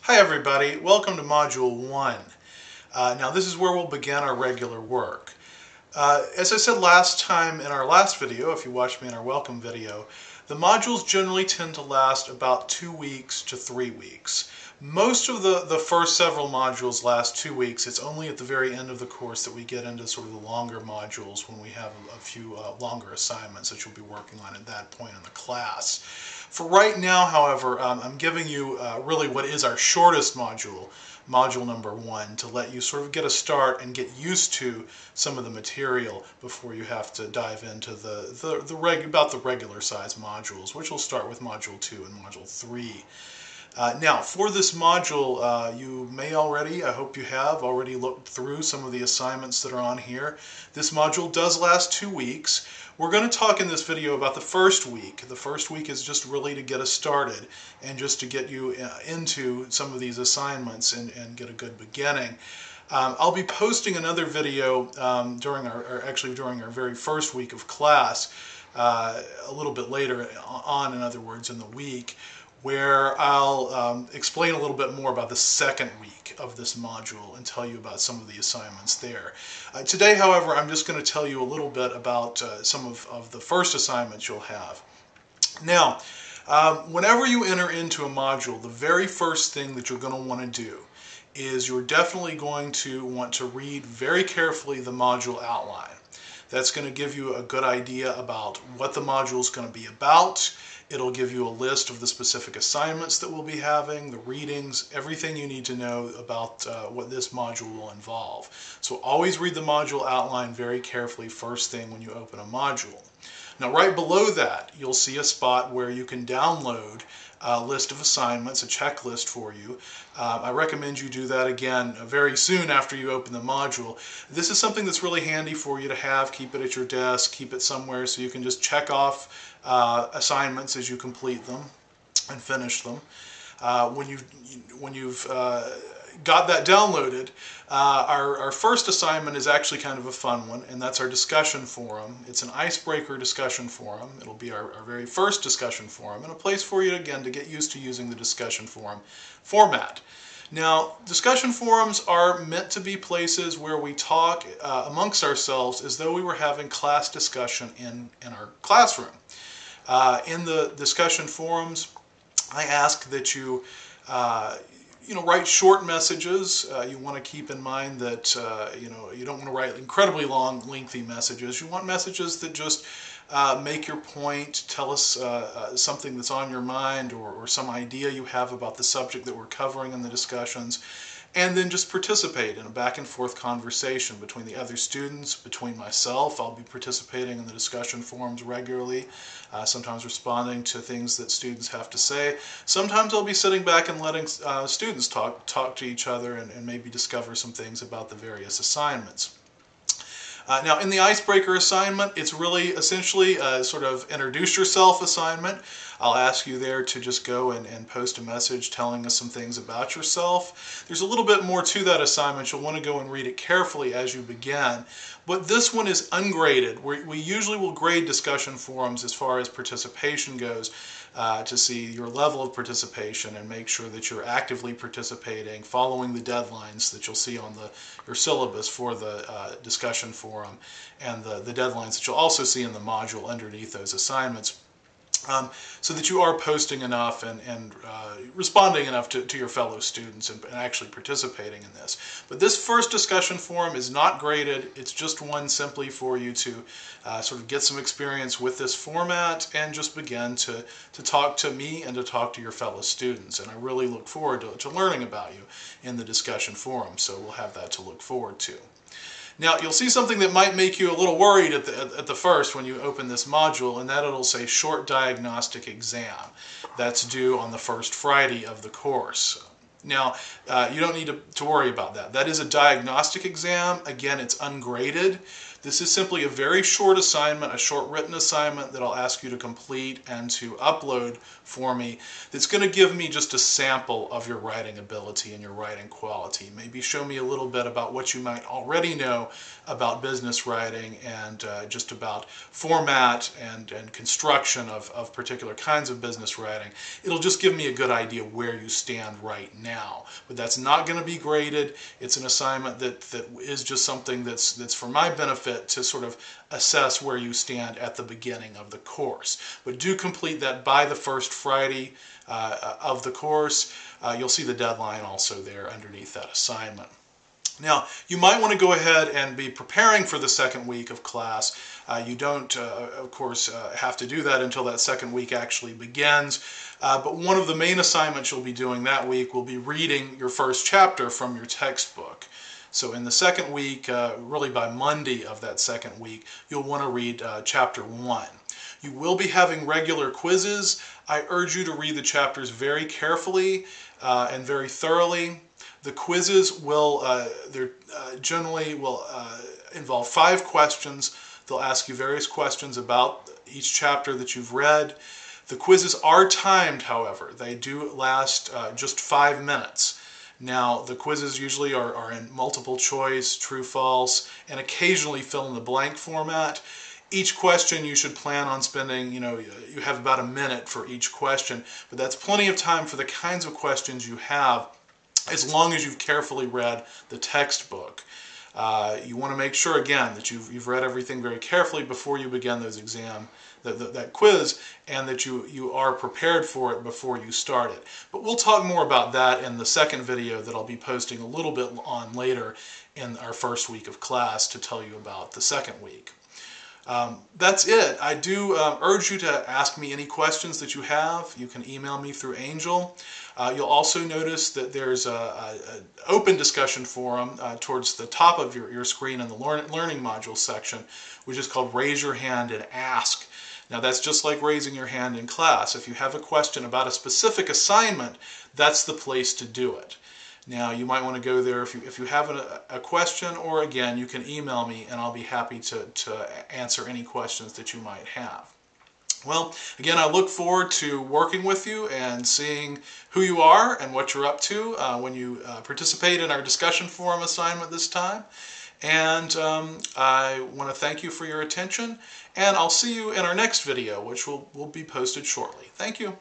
Hi everybody, welcome to Module 1. Now this is where we'll begin our regular work. As I said last time in our last video, if you watched me in our welcome video, the modules generally tend to last about 2 weeks to 3 weeks. Most of the first several modules last 2 weeks. It's only at the very end of the course that we get into sort of the longer modules when we have a few longer assignments that you'll be working on at that point in the class. For right now, however, I'm giving you really what is our shortest module, module number 1, to let you sort of get a start and get used to some of the material before you have to dive into about the regular size modules, which will start with module 2 and module 3. Now, for this module, you may already, I hope you have, already looked through some of the assignments that are on here. This module does last 2 weeks. We're going to talk in this video about the first week. The first week is just really to get us started and just to get you into some of these assignments and get a good beginning. I'll be posting another video during our very first week of class, a little bit later on, in other words, in the week, where I'll explain a little bit more about the second week of this module and tell you about some of the assignments there. Today, however, I'm just going to tell you a little bit about some of the first assignments you'll have. Now, whenever you enter into a module, the very first thing that you're going to want to do is you're definitely going to want to read very carefully the module outline. That's going to give you a good idea about what the module is going to be about. It'll give you a list of the specific assignments that we'll be having, the readings, everything you need to know about what this module will involve. So always read the module outline very carefully first thing when you open a module. Now right below that, you'll see a spot where you can download a list of assignments, a checklist for you. I recommend you do that again very soon after you open the module. This is something that's really handy for you to have. Keep it at your desk, keep it somewhere so you can just check off assignments as you complete them and finish them. When you've got that downloaded, our first assignment is actually kind of a fun one, and that's our discussion forum. It's an icebreaker discussion forum. It'll be our very first discussion forum, and a place for you, again, to get used to using the discussion forum format. Now, discussion forums are meant to be places where we talk amongst ourselves as though we were having class discussion in our classroom. In the discussion forums, I ask that you write short messages. You want to keep in mind that you don't want to write incredibly long, lengthy messages. You want messages that just make your point, tell us something that's on your mind or some idea you have about the subject that we're covering in the discussions, and then just participate in a back and forth conversation between the other students, between myself. I'll be participating in the discussion forums regularly, sometimes responding to things that students have to say. Sometimes I'll be sitting back and letting students talk to each other and maybe discover some things about the various assignments. Now, in the icebreaker assignment, it's really essentially a sort of introduce yourself assignment. I'll ask you there to just go and post a message telling us some things about yourself. There's a little bit more to that assignment. You'll want to go and read it carefully as you begin. But this one is ungraded. We usually will grade discussion forums as far as participation goes, to see your level of participation and make sure that you're actively participating, following the deadlines that you'll see on your syllabus for the discussion forum, and the deadlines that you'll also see in the module underneath those assignments. So that you are posting enough and responding enough to your fellow students and actually participating in this. But this first discussion forum is not graded. It's just one simply for you to sort of get some experience with this format and just begin to talk to me and to talk to your fellow students. And I really look forward to learning about you in the discussion forum, so we'll have that to look forward to. Now, you'll see something that might make you a little worried at the first when you open this module, and that it'll say short diagnostic exam. That's due on the first Friday of the course. Now, you don't need to worry about that. That is a diagnostic exam. Again, it's ungraded. This is simply a very short assignment, a short written assignment that I'll ask you to complete and to upload for me that's going to give me just a sample of your writing ability and your writing quality. Maybe show me a little bit about what you might already know about business writing and just about format and construction of particular kinds of business writing. It'll just give me a good idea where you stand right now. But that's not going to be graded. It's an assignment that is just something that's for my benefit to sort of assess where you stand at the beginning of the course. But do complete that by the first Friday of the course. You'll see the deadline also there underneath that assignment. Now, you might want to go ahead and be preparing for the second week of class. You don't, of course, have to do that until that second week actually begins. But one of the main assignments you'll be doing that week will be reading your first chapter from your textbook. So in the second week, really by Monday of that second week, you'll want to read chapter 1. You will be having regular quizzes. I urge you to read the chapters very carefully and very thoroughly. The quizzes will generally involve 5 questions. They'll ask you various questions about each chapter that you've read. The quizzes are timed, however. They do last just 5 minutes. Now, the quizzes usually are in multiple choice, true, false, and occasionally fill in the blank format. Each question you should plan on spending, you have about a minute for each question, but that's plenty of time for the kinds of questions you have as long as you've carefully read the textbook. You want to make sure, again, that you've read everything very carefully before you begin those that quiz, and that you are prepared for it before you start it. But we'll talk more about that in the second video that I'll be posting a little bit on later in our first week of class to tell you about the second week. That's it. I do urge you to ask me any questions that you have. You can email me through Angel. You'll also notice that there's an open discussion forum towards the top of your screen in the Learning Module section, which is called Raise Your Hand and Ask. Now that's just like raising your hand in class. If you have a question about a specific assignment, that's the place to do it. Now you might want to go there if you have a question, or again, you can email me and I'll be happy to answer any questions that you might have. Well, again, I look forward to working with you and seeing who you are and what you're up to when you participate in our discussion forum assignment this time. And I want to thank you for your attention, and I'll see you in our next video, which will be posted shortly. Thank you.